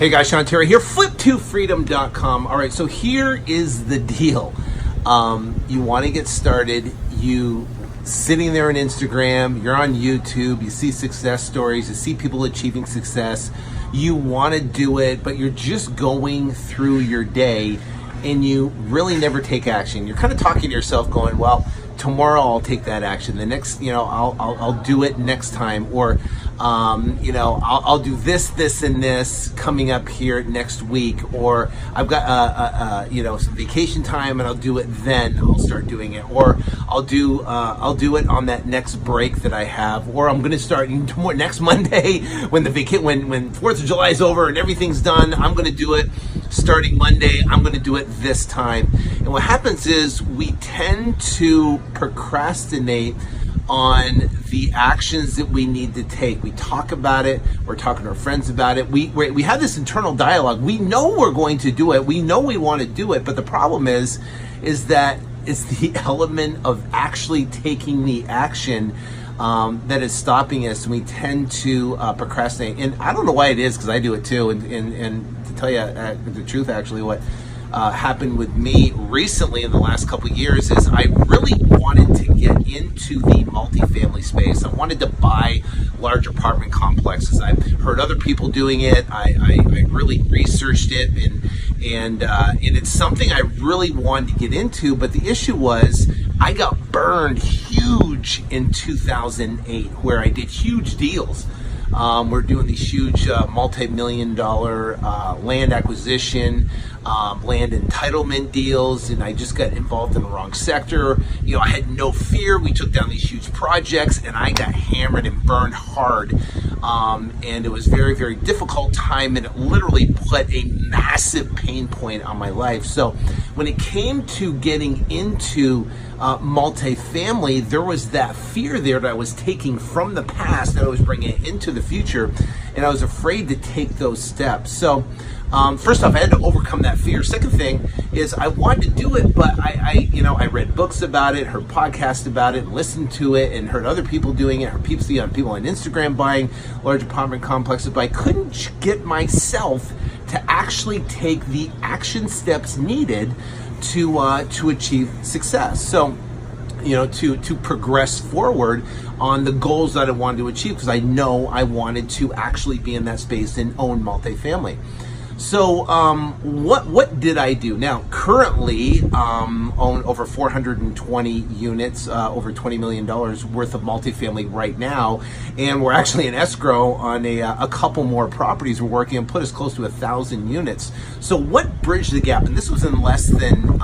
Hey guys, Sean Terry here, flip2freedom.com. All right, so here is the deal. You want to get started, you sitting there on Instagram, you're on YouTube, you see success stories, you see people achieving success, you want to do it, but you're just going through your day and you really never take action. You're kind of talking to yourself going, well, tomorrow I'll take that action. The next, I'll do it next time, or I'll do this, and this coming up here next week, or I've got some vacation time and I'll do it then. I'll start doing it, or I'll do it on that next break that I have, or I'm going to start next Monday when when 4th of July is over and everything's done. I'm going to do it starting Monday. I'm going to do it this time. And what happens is we tend to procrastinate on the actions that we need to take. We talk about it. We're talking to our friends about it. We have this internal dialogue. We know we're going to do it. We know we want to do it. But the problem is that it's the element of actually taking the action that is stopping us. And we tend to procrastinate. And I don't know why it is, because I do it too. And to tell you the truth, actually, what happened with me recently in the last couple of years is I really wanted to get into the multifamily space. I wanted to buy large apartment complexes. I've heard other people doing it. I really researched it, and it's something I really wanted to get into. But the issue was I got burned huge in 2008, where I did huge deals. We're doing these huge multi-million-dollar land acquisition, land entitlement deals, and I just got involved in the wrong sector. I had no fear. We took down these huge projects, and I got hammered and burned hard. And it was very, very difficult time, and it literally put a massive pain point on my life. So when it came to getting into multifamily, there was that fear there that I was taking from the past that I was bringing it into the future, and I was afraid to take those steps. So first off, I had to overcome that fear. Second thing is I wanted to do it, but I read books about it, heard podcasts about it, listened to it, and heard other people doing it, heard people on Instagram buying large apartment complexes, but I couldn't get myself to actually take the action steps needed to achieve success. So, to progress forward on the goals that I wanted to achieve, because I know I wanted to actually be in that space and own multifamily. So what did I do? Now, currently own over 420 units, over $20 million worth of multifamily right now, and we're actually in escrow on a couple more properties we're working on, put us close to 1,000 units. So what bridged the gap? And this was in less than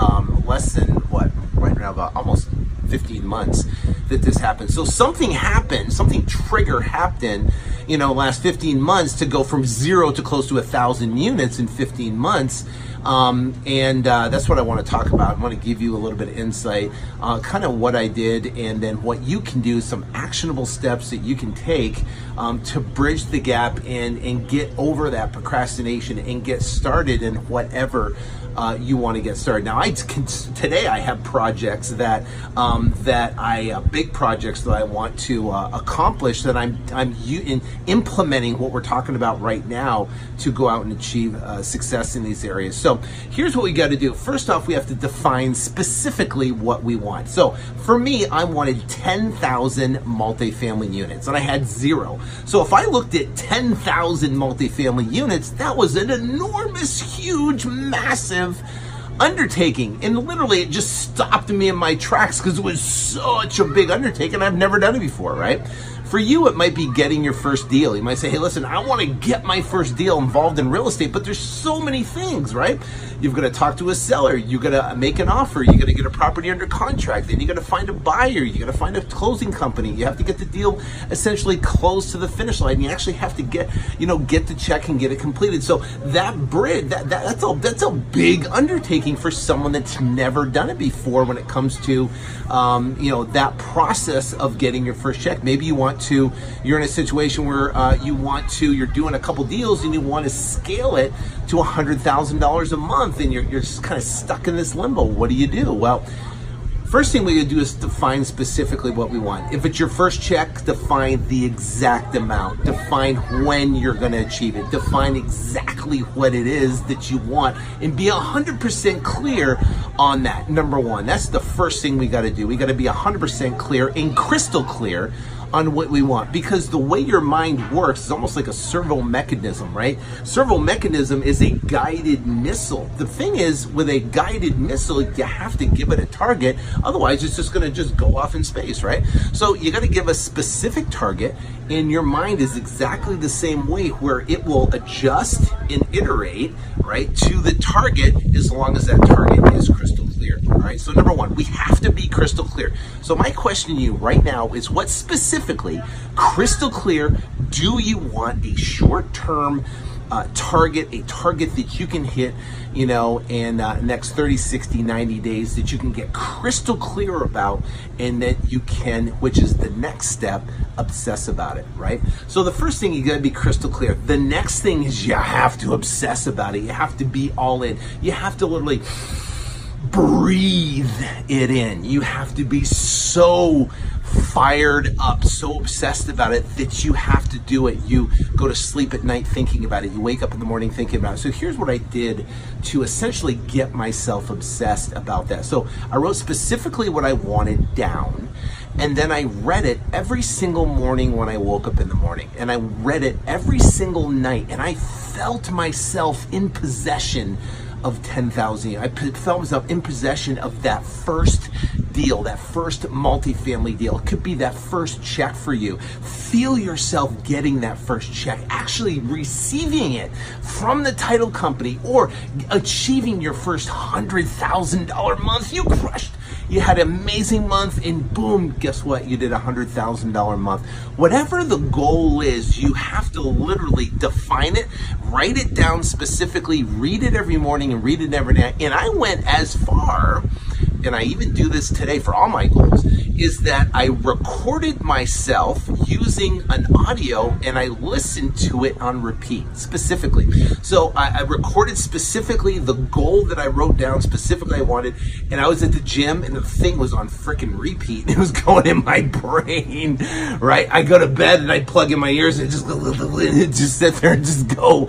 what, right now, about almost 15 months that this happened. So something happened, trigger happened, last 15 months to go from 0 to close to 1,000 units in 15 months. And that's what I want to talk about. I want to give you a little bit of insight, kind of what I did, and then what you can do, some actionable steps that you can take to bridge the gap and get over that procrastination and get started in whatever you want to get started. Now, today I have projects that big projects that I want to accomplish, that I'm implementing what we're talking about right now to go out and achieve success in these areas. So here's what we got to do. First off, we have to define specifically what we want. So for me, I wanted 10,000 multifamily units, and I had 0. So if I looked at 10,000 multifamily units, that was an enormous, huge, massive undertaking, and literally it just stopped me in my tracks because it was such a big undertaking. I've never done it before, right? For you, it might be getting your first deal. You might say, hey, listen, I want to get my first deal involved in real estate, but there's so many things, right? You've got to talk to a seller. You've got to make an offer. You got to get a property under contract. Then you got to find a buyer. You got to find a closing company. You have to get the deal essentially close to the finish line. You actually have to get the check and get it completed. So that bridge, that's a big undertaking for someone that's never done it before when it comes to, that process of getting your first check. Maybe you're in a situation where you're doing a couple deals and you want to scale it to $100,000 a month, and you're just kind of stuck in this limbo. What do you do? Well, First thing we gotta do is define specifically what we want. If it's your first check, define the exact amount. Define when you're gonna achieve it. Define exactly what it is that you want and be 100% clear on that. Number one, that's the first thing we gotta do. We gotta be 100% clear and crystal clear on what we want, because the way your mind works is almost like a servo mechanism, right? Servo mechanism is a guided missile. The thing is, with a guided missile, you have to give it a target, otherwise it's just gonna just go off in space, right? So you gotta give a specific target, and your mind is exactly the same way, where it will adjust and iterate, right, to the target as long as that target is crystal clear. All right, so number one, we have to be crystal clear. So my question to you right now is, what specifically, crystal clear, do you want a short-term target, a target that you can hit, in next 30, 60, 90 days, that you can get crystal clear about, and that you can, which is the next step, obsess about it, right? So the first thing, you gotta be crystal clear. The next thing is you have to obsess about it. You have to be all in. You have to literally breathe it in. You have to be so fired up, so obsessed about it that you have to do it. You go to sleep at night thinking about it. You wake up in the morning thinking about it. So here's what I did to essentially get myself obsessed about that. So I wrote specifically what I wanted down, and then I read it every single morning when I woke up in the morning, and I read it every single night, and I felt myself in possession of 10,000. I felt myself in possession of that first deal, that first multifamily deal. It could be that first check for you. Feel yourself getting that first check, actually receiving it from the title company, or achieving your first $100,000 month. You crushed. You had an amazing month, and boom, guess what? You did a $100,000 month. Whatever the goal is, you have to literally define it, write it down specifically, read it every morning and read it every night. And I went as far, and I even do this today for all my goals, is that I recorded myself using an audio, and I listened to it on repeat specifically. So I recorded specifically the goal that I wrote down, specifically I wanted, and I was at the gym, and the thing was on freaking repeat. It was going in my brain, right? I go to bed and I plug in my ears and it just sit there and just go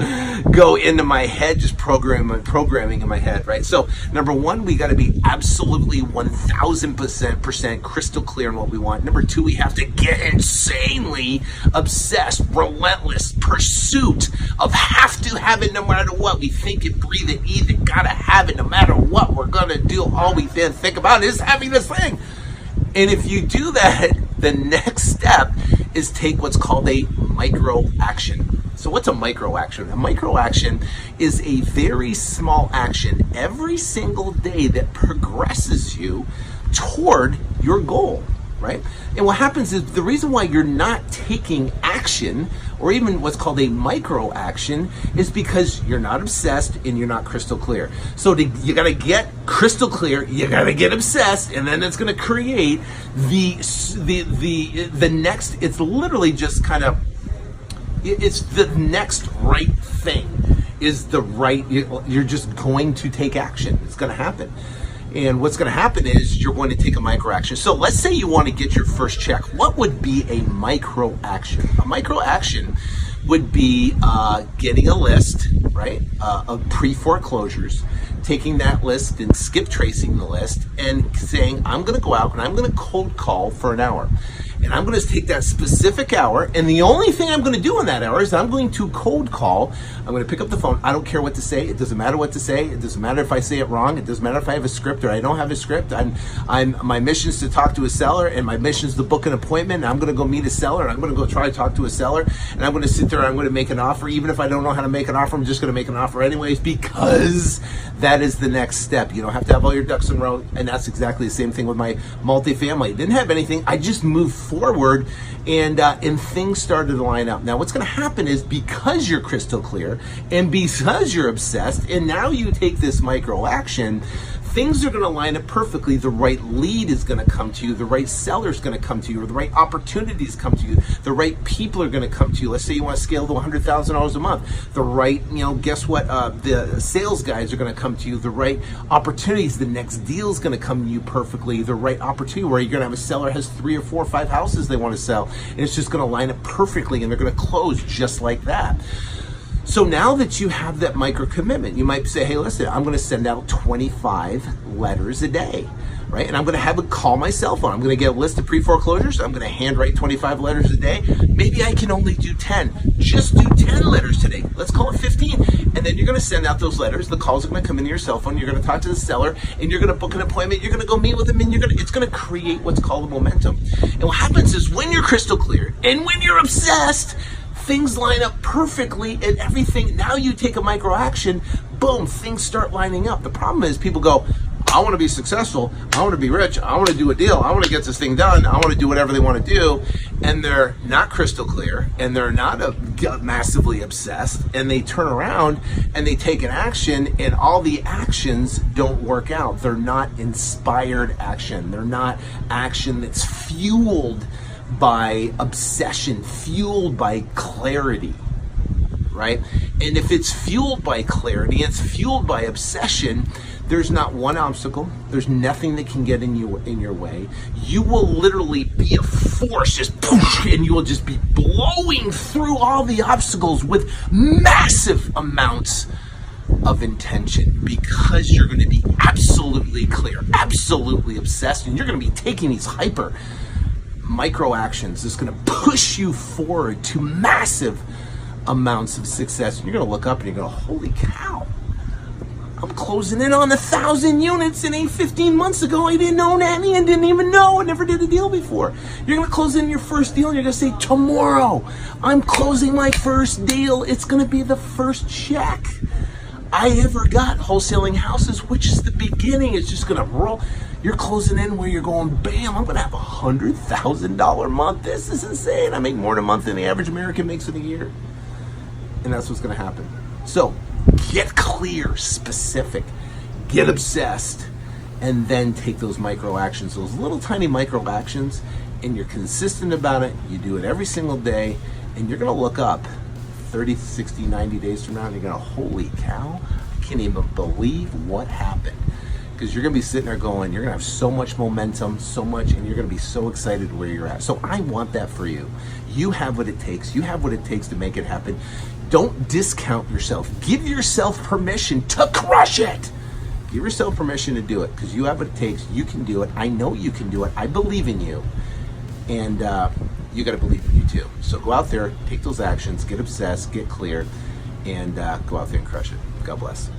into my head, just programming in my head, right? So number one, we got to be absolutely 1,000% crystal clear on what we want. Number two, we have to get insanely obsessed, relentless pursuit of have to have it no matter what. We think it, breathe it, eat it, gotta have it no matter what. We're gonna do all we then think about is having this thing. And if you do that, the next step is take what's called a micro action. So what's a micro action? A micro action is a very small action every single day that progresses you toward your goal, right? And what happens is, the reason why you're not taking action, or even what's called a micro action, is because you're not obsessed and you're not crystal clear. So you got to get crystal clear, you got to get obsessed, and then it's going to create the next. It's literally just kind of, it's the next right thing is the right. You're just going to take action. It's going to happen. And what's going to happen is you're going to take a micro action. So let's say you want to get your first check. What would be a micro action? A micro action would be getting a list, right, of pre-foreclosures, taking that list and skip tracing the list and saying, I'm going to go out and I'm going to cold call for an hour. And I'm going to take that specific hour, and the only thing I'm going to do in that hour is I'm going to cold call. I'm going to pick up the phone. I don't care what to say. It doesn't matter what to say. It doesn't matter if I say it wrong. It doesn't matter if I have a script or I don't have a script. My mission is to talk to a seller, and my mission is to book an appointment. And I'm going to go meet a seller, and I'm going to go try to talk to a seller, and I'm going to sit there and I'm going to make an offer. Even if I don't know how to make an offer, I'm just going to make an offer anyways, because that is the next step. You don't have to have all your ducks in a row, and that's exactly the same thing with my multifamily. Didn't have anything. I just moved forward, and things started to line up. Now what's going to happen is, because you're crystal clear and because you're obsessed, and now you take this micro action, things are going to line up perfectly. The right lead is going to come to you. The right seller is going to come to you. Or the right opportunities come to you. The right people are going to come to you. Let's say you want to scale to $100,000 a month. The right, guess what? The sales guys are going to come to you. The right opportunities. The next deal is going to come to you perfectly. The right opportunity where you're going to have a seller has 3 or 4 or 5 houses they want to sell, and it's just going to line up perfectly, and they're going to close just like that. So now that you have that micro commitment, you might say, hey, listen, I'm going to send out 25 letters a day, right? And I'm going to have a call my cell phone. I'm going to get a list of pre-foreclosures. I'm going to handwrite 25 letters a day. Maybe I can only do 10. Just do 10 letters today. Let's call it 15. And then you're going to send out those letters. The calls are going to come into your cell phone. You're going to talk to the seller, and you're going to book an appointment. You're going to go meet with them, and it's going to create what's called a momentum. And what happens is when you're crystal clear and when you're obsessed, things line up perfectly and everything. Now you take a micro action, boom, things start lining up. The problem is people go, I want to be successful. I want to be rich. I want to do a deal. I want to get this thing done. I want to do whatever they want to do. And they're not crystal clear, and they're not massively obsessed, and they turn around and they take an action, and all the actions don't work out. They're not inspired action. They're not action that's fueled by obsession, fueled by clarity, right? And if it's fueled by clarity, it's fueled by obsession, there's not one obstacle, there's nothing that can get in your way. You will literally be a force, just poof, and you will just be blowing through all the obstacles with massive amounts of intention, because you're going to be absolutely clear, absolutely obsessed, and you're going to be taking these hyper micro actions that's going to push you forward to massive amounts of success. And you're going to look up and you're going, holy cow, I'm closing in on 1,000 units, and 15 months ago I didn't own any and didn't even know. I never did a deal before. You're going to close in your first deal, and you're going to say, tomorrow I'm closing my first deal. It's going to be the first check I ever got wholesaling houses, which is the beginning. It's just going to roll. You're closing in where you're going, bam, I'm going to have $100,000 month. This is insane. I make more in a month than the average American makes in a year. And that's what's going to happen. So get clear, specific, get obsessed, and then take those micro actions, those little tiny micro actions, and you're consistent about it. You do it every single day, and you're going to look up 30, 60, 90 days from now, and you're going to, holy cow, I can't even believe what happened. Because you're going to be sitting there going, you're going to have so much momentum, so much, and you're going to be so excited where you're at. So I want that for you. You have what it takes. You have what it takes to make it happen. Don't discount yourself. Give yourself permission to crush it. Give yourself permission to do it, because you have what it takes. You can do it. I know you can do it. I believe in you. And you got to believe in you too. So go out there, take those actions, get obsessed, get clear, and go out there and crush it. God bless.